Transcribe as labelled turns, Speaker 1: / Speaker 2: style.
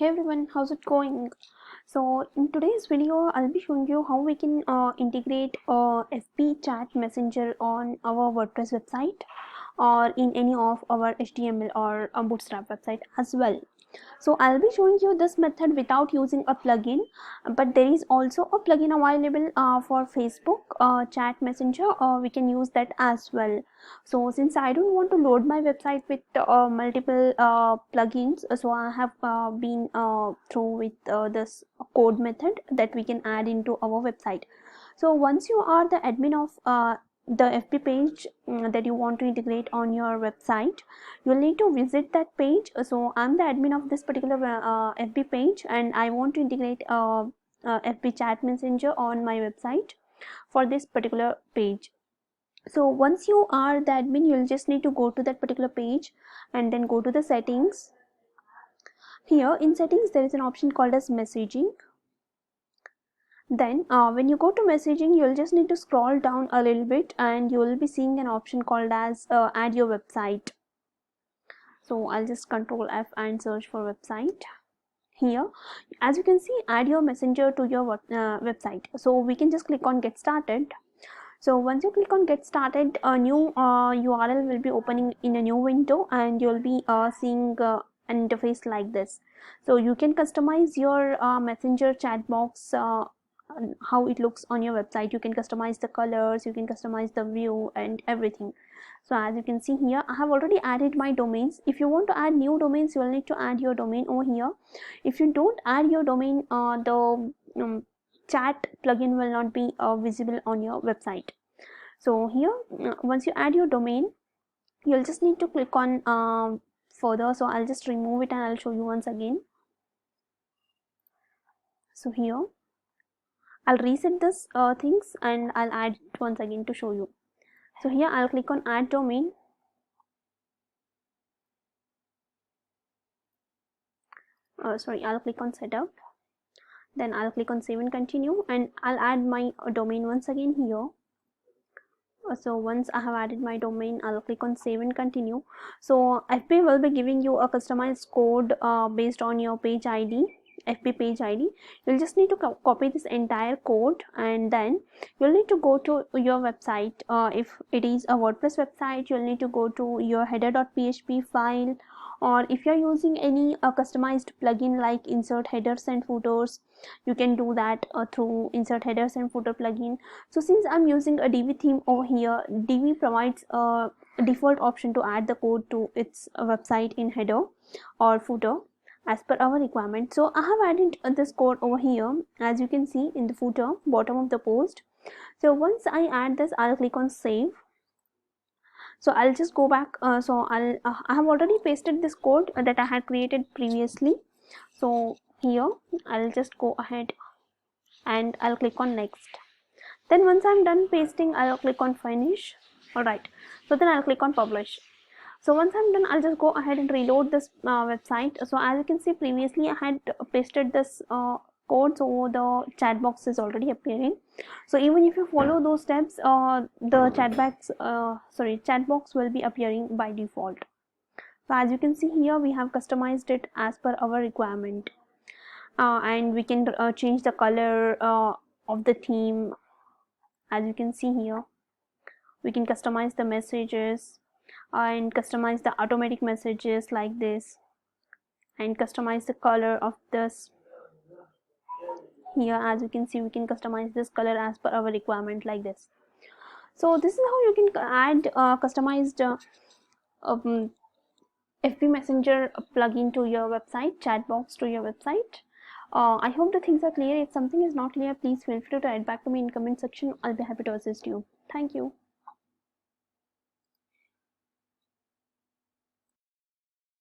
Speaker 1: Hey everyone, how's it going? So in today's video, I'll be showing you how we can integrate FB chat messenger on our WordPress website or in any of our HTML or Bootstrap website as well. So I'll be showing you this method without using a plugin, but there is also a plugin available for Facebook chat messenger. We can use that as well. So since I don't want to load my website with multiple plugins, so I have been through with this code method that we can add into our website. So once you are the admin of the FB page that you want to integrate on your website, you'll need to visit that page. So I'm the admin of this particular FB page, and I want to integrate FB chat messenger on my website for this particular page. So once you are the admin, you'll just need to go to that particular page and then go to the settings. Here in settings, there is an option called as messaging. Then when you go to messaging, you'll just need to scroll down a little bit and you will be seeing an option called as add your website. So I'll just control F and search for website. Here, as you can see, add your messenger to your website. So we can just click on get started. So once you click on get started, a new URL will be opening in a new window and you'll be seeing an interface like this. So you can customize your messenger chat box, how it looks on your website. You can customize the colors, you can customize the view and everything. So as you can see here, I have already added my domains. If you want to add new domains, you will need to add your domain over here. If you don't add your domain, the chat plugin will not be visible on your website. So here, once you add your domain, you'll just need to click on further. So I'll just remove it and I'll show you once again. So here, I'll reset this things and I'll add it once again to show you. So here I'll click on add domain. I'll click on setup. Then I'll click on save and continue, and I'll add my domain once again here. So once I have added my domain, I'll click on save and continue. So FB will be giving you a customized code based on your page ID, FB page ID. You'll just need to copy this entire code, and then you'll need to go to your website. If it is a WordPress website, you'll need to go to your header.php file, or if you're using any customized plugin like insert headers and footers, you can do that through insert headers and footer plugin. So since I'm using a Divi theme over here, Divi provides a default option to add the code to its website in header or footer as per our requirement. So I have added this code over here, as you can see in the footer bottom of the post. So once I add this, I'll click on save. So I'll just go back. I have already pasted this code that I had created previously. So here I'll just go ahead and I'll click on next. Then once I'm done pasting, I'll click on finish. Alright, so then I'll click on publish. So once I'm done, I'll just go ahead and reload this website. So as you can see, previously I had pasted this code, so the chat box is already appearing. So even if you follow those steps, the chat box will be appearing by default. So as you can see here, we have customized it as per our requirement, and we can change the color of the theme. As you can see here, we can customize the messages and customize the automatic messages like this, and customize the color of this. Here, as you can see, we can customize this color as per our requirement like this. So this is how you can add customized FB Messenger plugin to your website, chat box to your website. I hope the things are clear. If something is not clear, please feel free to write back to me in comment section. I'll be happy to assist you. Thank you.